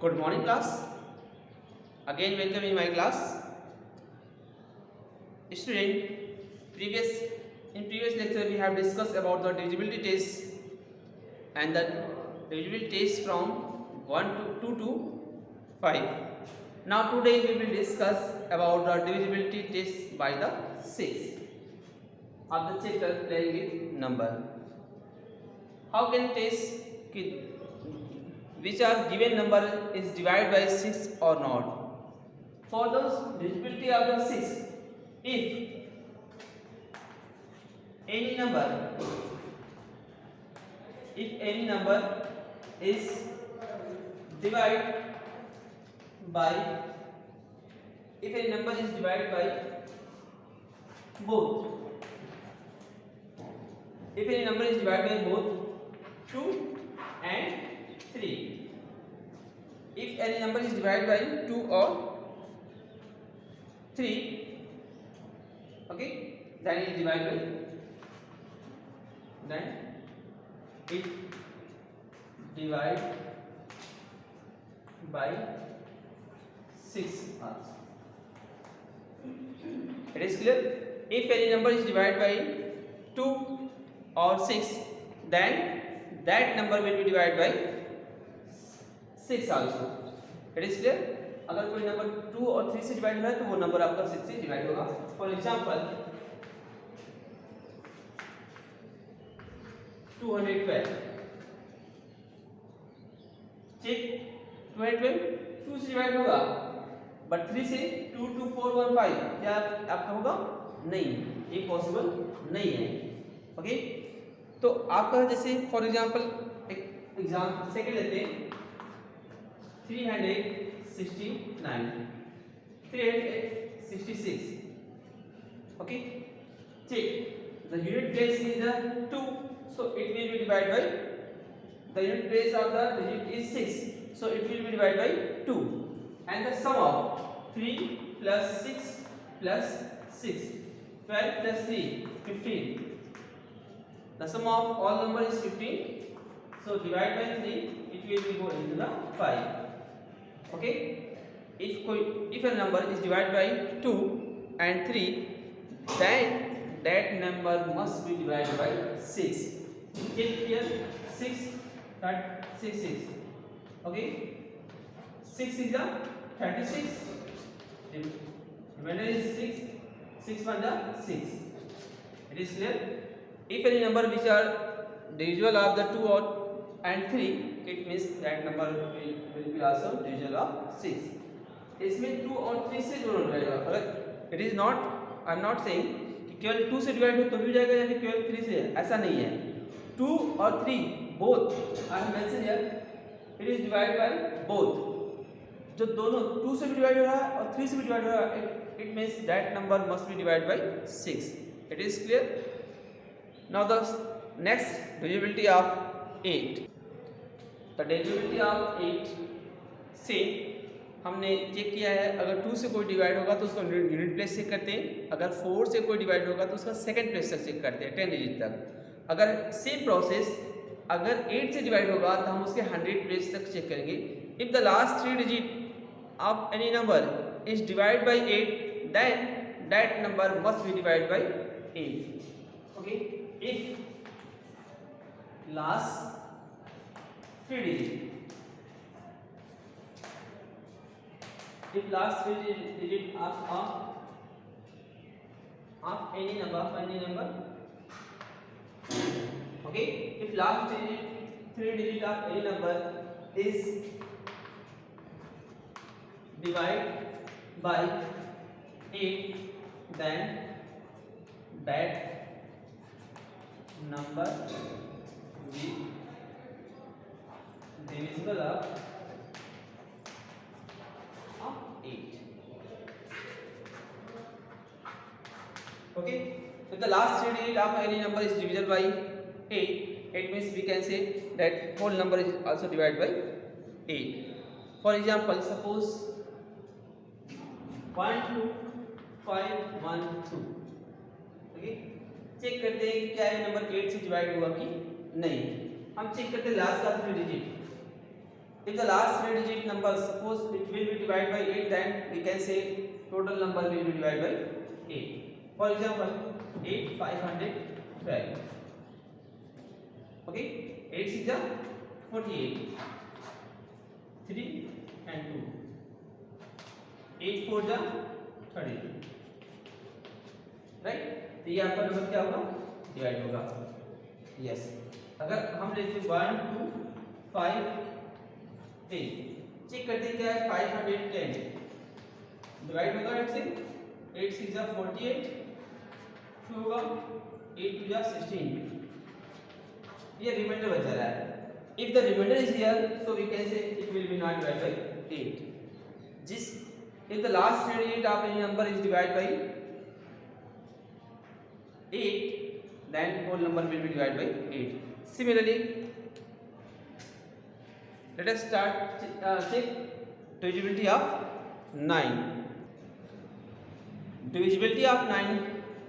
Good morning, class. Again, welcome in my class. Student, previous lecture we have discussed about the divisibility test and the divisibility test from 1 to 2 to 5. Now today we will discuss about the divisibility test by the 6 of the chapter playing with number. How can test which are given number is divided by 6 or not? For the divisibility of the 6, if any number is divided by both, if any number is divided by both 2 and 3, if any number is divided by 2 or 3, okay, then it is divided by 6 also. It is clear? If any number is divided by 2 or 6, then that number will be divided by 6 also. It is clear? अगर कोई number 2 और 3 से divide हो रहा है तो वो number आपका 6 से डिवाइड होगा. फॉर एग्जांपल 212, चेक 212 2 से डिवाइड होगा, बट 3 से 22415 क्या आपका होगा? नहीं, ये पॉसिबल नहीं है. ओके, तो आपका जैसे फॉर एग्जांपल एक एग्जाम सेकंड लेते हैं, 369, 366. Okay, check the unit place is the 2, so it will be divided by the unit place of the digit is 6, so it will be divided by 2, and the sum of 3 plus 6 plus 6, 12 plus 3 15. The sum of all number is 15, so divide by 3, it will be go into the 5. Okay, if a number is divided by 2 and 3, then that number must be divided by 6. Check here, 6 that 6. Okay, 6 is the 36, remainder is 6, 6 1 the 6. It is clear? If any number which are divisible of the 2 or and 3, it means that number will be also divisible of 6. इसमें 2 और 3 से दोनों divide होगा. अगर it is not, I am not saying कि केवल 2 से divide हो तो भी हो जाएगा या फिर केवल 3 से, ऐसा नहीं है. 2 और 3 both I have mention here, it is divide by both. जो दोनों 2 से भी डिवाइड हो रहा है और 3 से भी डिवाइड हो रहा है, it means that number must be divide bye 6. It is clear? Now the next divisibility of 8. The divisibility of 8 से हमने चेक किया है, अगर 2 से कोई डिवाइड होगा तो उसका यूनिट प्लेस चेक करते हैं, अगर 4 से कोई डिवाइड होगा तो उसका सेकंड प्लेस तक चेक करते हैं 10 डिजिट तक. अगर सेम प्रोसेस अगर 8 से डिवाइड होगा तो हम उसके 100 प्लेस तक चेक करेंगे. If the last 3 digit of any number is divide by 8, then that number must be divide by 8. Okay, if last 3 digit, if last 3 digit of any number, okay, if last 3 digit of any number is divided by 8, then that number be divisible of 8. Okay, if the last 3 digit of any number is divisible by 8, it means we can say that whole number is also divided by 8. For example, suppose 1 2 5 1 2. Okay, check करते हैं कि क्या ये number 8 से divide हुआ कि नहीं. हम चेक करते हैं लास्ट का 3 digit. If the last three digit number, suppose it will be divided by 8, then we can say total number will be divided by 8. For example, 8 512. Okay, 8 is 48, 3 and 2, 8 4 32, right. तो ये आपका number क्या होगा, divide होगा। Yes, अगर हम लेते 1 2 5 10, check करते हैं क्या है, 510 डिवाइड होगा 8 से, 8 6 जा 48, 2 होगा, 8 2 जा 16, ये रिमाइंडर बचा रहा है। If the remainder is here, so we can say it will be not divide by 8। जिस if the last digit of any number is divided by 8, then whole number will be divided by 8. Similarly, let us start check divisibility of 9. Divisibility of 9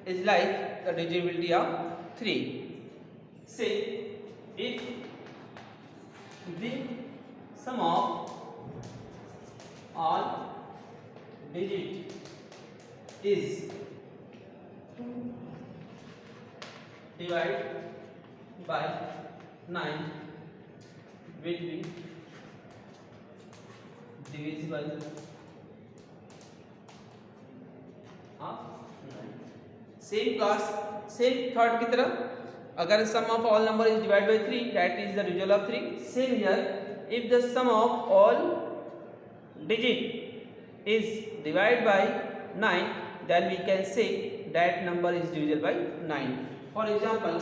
is like the divisibility of 3. Say if the sum of all digit is divide by 9 will be divisible of 9. Same class same third की तरह, अगर sum of all number is divide by 3, that is the result of 3. Same here, if the sum of all digit is divided by 9, then we can say that number is divisible by 9. For example,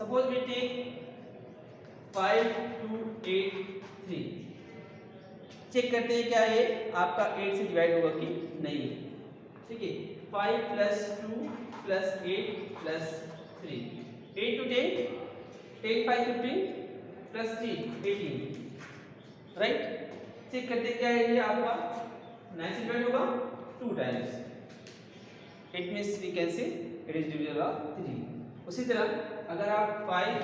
suppose we take 5 2 8 3, check करते हैं क्या ये आपका 8 से divide होगा कि नहीं। ठीक है, 5 plus 2 plus 8 plus 3, 8 to 10, 10 5 15 plus 3 18, right. Check करते क्या है ये आपका 9 से डिवाइड होगा 2 times, it means we can say it is divisible by 3। उसी तरह अगर आप 5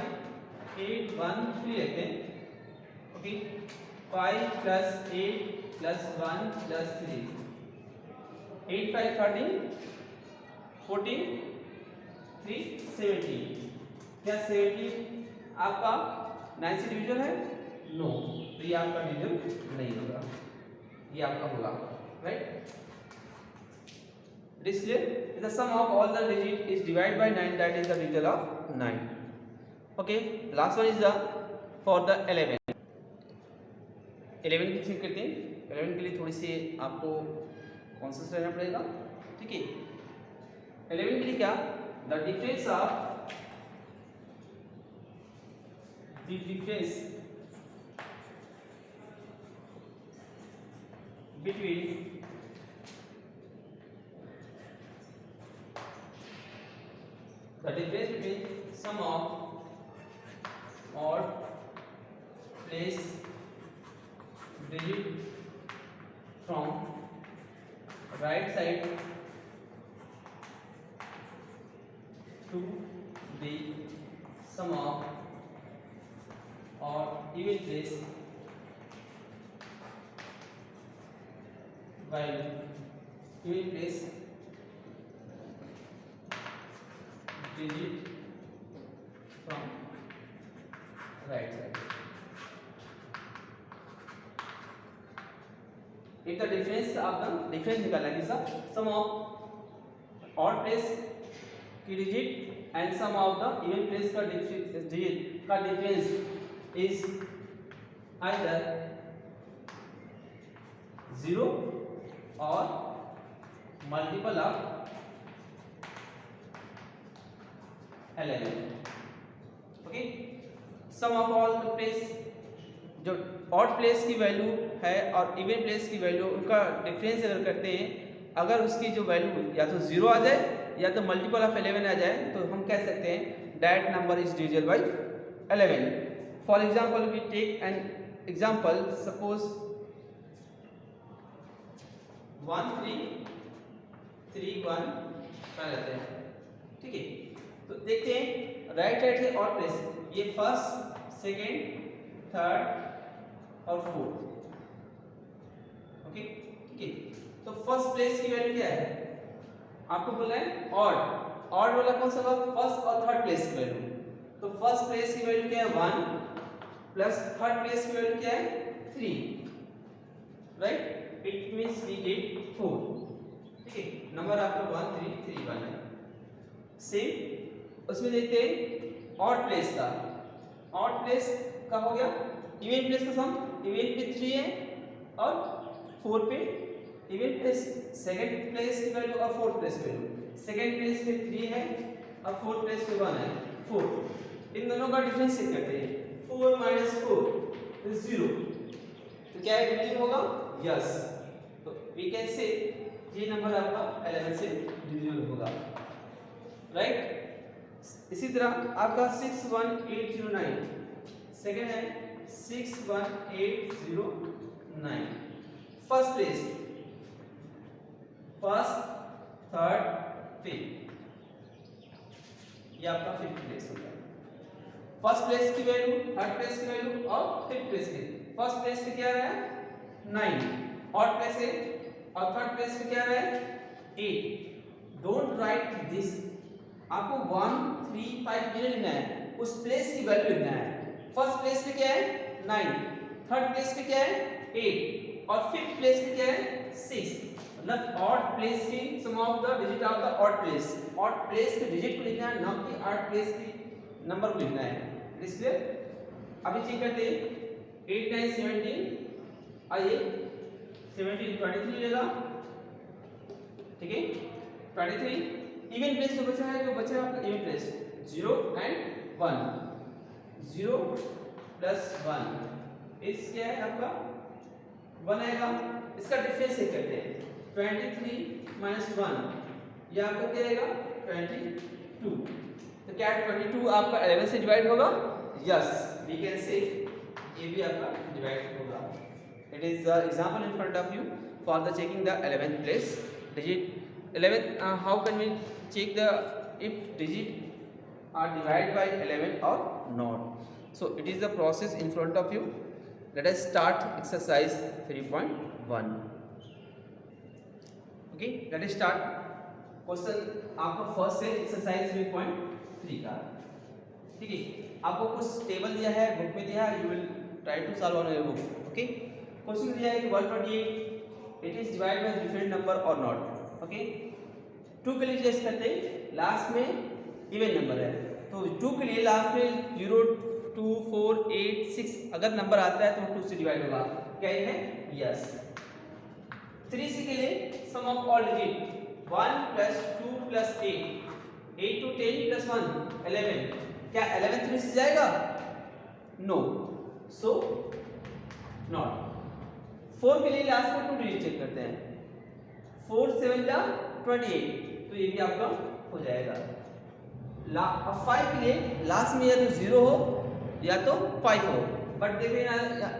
8 1 3 लेते हैं, ओके, 5 प्लस 8 प्लस 1 प्लस 3, 8 5 13 14 3 17, क्या 17 आपका 9 से डिविजिबल है? नो, तो ये आपका डिविजन नहीं होगा, ये आपका होगा, right. It is clear, the sum of all the digit is divide by 9, that is the result of 9. Okay, last one is the for the 11. 11 की चेक करते हैं। 11 के लिए थोड़ी सी आपको कॉन्शियस रहना पड़ेगा, ठीक है। 11 के लिए क्या, the difference of the difference between the difference between sum of odd place digit from right side to the sum of odd even place while even place digit from right side. If the difference of the difference निकालना है, किसका, sum of odd place की digit and sum of the even place का digit का difference is either 0 or multiple of 11. Okay, sum of all the place, जो odd place की value है और इवन प्लेस की वैल्यू, उनका डिफरेंस अगर करते हैं, अगर उसकी जो वैल्यू या तो 0 आ जाए या तो मल्टीपल ऑफ 11 आ जाए, तो हम कह सकते हैं that number is divisible by 11. For example we take an example, suppose 1 3 3 1 बना लेते हैं, ठीक है। तो देखते हैं राइट साइड से ऑड प्लेस, ये फर्स्ट सेकंड थर्ड और फोर्थ। ओके ठीक है, तो फर्स्ट प्लेस की वैल्यू क्या है, आपको बोला है ऑड। ऑड वाला कौन सा होगा, फर्स्ट और थर्ड प्लेस की वैल्यू। तो फर्स्ट प्लेस की वैल्यू क्या है 1 प्लस थर्ड प्लेस की वैल्यू क्या है 3, right. It means we get 4। ठीक है, नंबर आपका 1 3 3 1 है। सेम उसमें देखते हैं ऑड प्लेस का। ऑड प्लेस का हो गया इवन प्लेस का सम, इवन पे 3 है और 4 पे इवन प्लेस। सेकंड प्लेस की वैल्यू और फोर्थ प्लेस की वैल्यू, सेकंड प्लेस पे 3 है और फोर्थ प्लेस पे 1 है 4। इन दोनों का डिफरेंस चेक करते हैं। 4 माइनस 4 इज 0, तो क्या है डिविजिबल होगा, यस। तो वी कैन से ये नंबर आपका 11 से डिविजिबल होगा, राइट। इसी तरह आपका 61809 सेकंड है 61809। First place, first third fifth, ये आपका फिफ्थ प्लेस होगा। फर्स्ट प्लेस की वैल्यू, थर्ड प्लेस की वैल्यू और फिफ्थ प्लेस की। फर्स्ट प्लेस पे क्या है 9, ऑड प्लेस है, और थर्ड प्लेस पे क्या है 8। डोंट राइट दिस, आपको 1 3 5 नहीं लिखना है, उस प्लेस की वैल्यू लिखना है। फर्स्ट प्लेस पे क्या है 9, थर्ड प्लेस पे क्या है 8 और फिफ्थ प्लेस पे क्या है 6। मतलब ऑड प्लेस की sum of the digit of the odd place. Odd place के डिजिट को लिखना है, ना कि ऑड प्लेस की नंबर को लिखना है। इसलिए अभी चेक करते हैं 8 9 17, आइए 17 23 लेगा, ठीक है 23। इवन प्लेस जो बचा है, जो बचा है आपका इवन प्लेस 0 एंड 1, 0 प्लस 1 इस क्या है आपका 1 आएगा। इसका डिफरेंस चेक करते हैं 23 माइनस 1, ये आपका क्या आएगा 22। तो क्या 22 आपका 11 से डिवाइड होगा, यस वी कैन से ये भी आपका डिवाइड होगा। It is the example in front of you for the checking the 11th place digit 11। How can we check the if digit are divided by 11 or not. So it is the process in front of you. Let us start exercise 3.1. okay, let us start question आपको first से exercise 3.3 का, ठीक है। आपको कुछ table दिया है, book में दिया है, you will try to solve on your book. Okay, question दिया है कि 128 it is divide by different number और नॉट। ओके, 2 के लिए टेस्ट करते हैं, लास्ट में इवन नंबर है तो 2 के लिए लास्ट में 0 2 4 8 6 अगर नंबर आता है तो 2 से डिवाइड होगा, क्या ये है, यस। 3C के लिए sum of all digit 1 plus 2 plus 8 8 to 10 plus 1 11, क्या 11 3 से जाएगा, नो, सो नॉट। 4 के लिए लास्ट में 2 डिजिट चेक करते हैं, 4 7 जा 28, तो ये भी आपका हो जाएगा। अब 5 के लिए लास्ट में या तो 0 हो या तो 5 हो, बट देखिए ना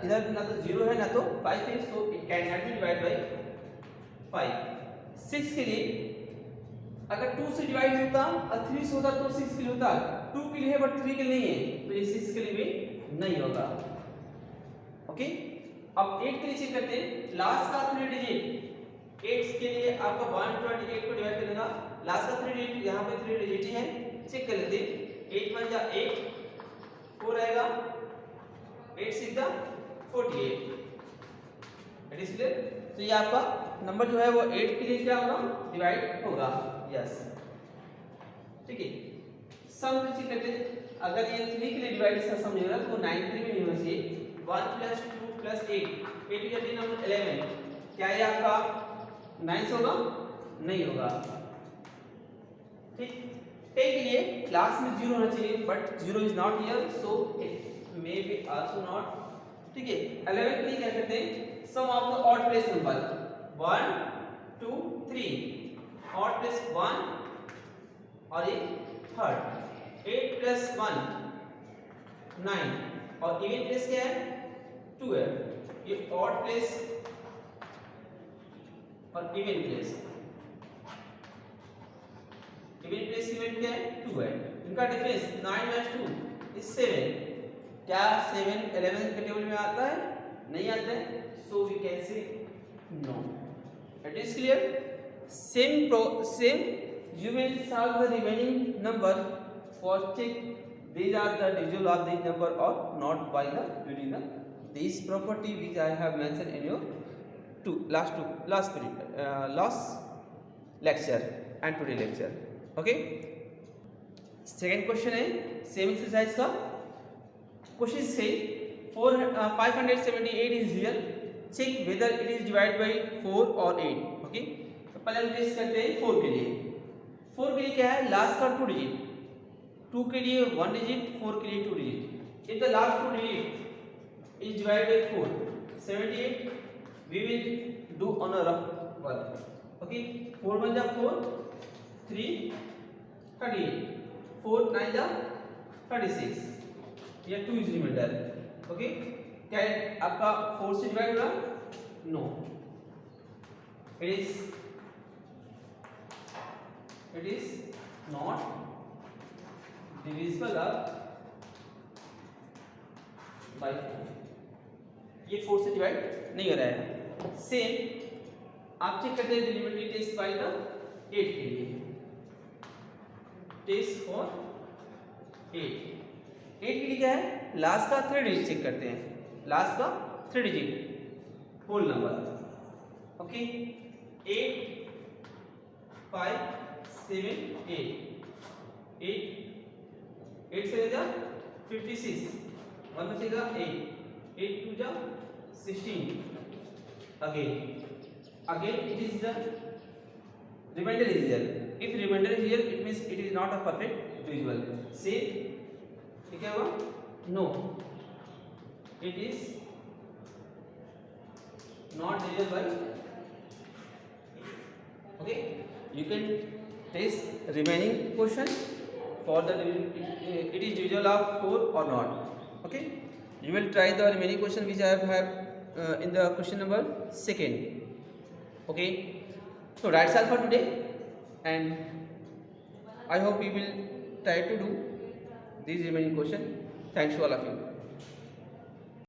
इधर ना तो 0 है ना तो 5 है, so it can not be divide bye 5। 6 के लिए अगर 2 से डिवाइड होता और 3 से होता तो 6 के लिए होता, 2 के लिए है बट 3 के लिए नहीं है, तो ये 6 के लिए भी नहीं होगा। ओके, अब 8 के लिए चेक करते हैं, लास्ट का 3 डिजिट 8 के लिए आपका 128 को डिवाइड करेगा, लास्ट का 3 डिजिट यहाँ पे 3 डिजिट ही है, चेक कर लेते हैं। 8 1 जा 8 4 आएगा, 8 6 जा 48, इट इज क्लियर। तो ये आपका नंबर जो है वो 8 के लिए क्या होगा, डिवाइड होगा, यस, ठीक है। सम चेक करते हैं, अगर ये 3 के लिए डिवाइड इसका सम नहीं हो रहा तो 9 के लिए भी नहीं होना चाहिए। 1 प्लस 2 प्लस 8 8 या 10 नंबर 11, क्या ये आपका 9 होगा, नहीं होगा, ठीक। 10 के लिए लास्ट में 0 होना चाहिए but 0 is not here, so it may be also not, ठीक है। 11 के लिए क्या करते हैं, sum of the odd place number 1 2 3, odd place 1 और ये थर्ड, 8 प्लस 1 9 और इवन प्लेस क्या है 2 है, ये ऑड प्लेस और इवन प्लेस, इवन प्लेस की वैल्यू क्या है 2 है, इनका डिफरेंस 9 - 2 is 7, क्या 7 11 के टेबल में आता है? नहीं आता है, so we can say no. It is clear? Same you will solve the remaining number for check these are the division of this number or not by the using the this property which I have mentioned in your last lecture and today lecture. Okay. Second question है same exercise का. Question say 578 is real. Check whether it is divided by 4 or 8. Okay. तो पहले हम test करते हैं 4 के लिए. 4 के लिए क्या है? लास्ट का 2 डिजिट. 2 के लिए 1 डिजिट, 4 के लिए 2 digit. If the last 2 digit is divided by 4, 78, we will do on a rough work. Okay. 4 1 जा 4, 3, 38. 4 9 जा 36. या 2 is remainder. Okay. क्या है आपका 4 से डिवाइड होगा? No. It is not divisible by 4. ये 4 से डिवाइड नहीं हो रहा है. सेम आप चेक करते हैं डिविजिबिलिटी टेस्ट बाय द 8 के लिए. टेस्ट फॉर 8 के लिए क्या है? लास्ट का 3 डिजिट चेक करते हैं. लास्ट का 3 डिजिट होल नंबर. ओके. 8 5 7 8 8 से जा 56, 1 बचेगा 8 8 2 जा 16. again it is the remainder is here. If remainder is here, it means it is not a perfect divisible. Say क्या हुआ? No, it is not divisible by. Okay, you can test remaining question for the it is divisible of 4 or not. Okay, you will try the remaining question which I have in the question number 2. Okay, so that's all for today, and I hope you will try to do these remaining question. Thanks to all of you.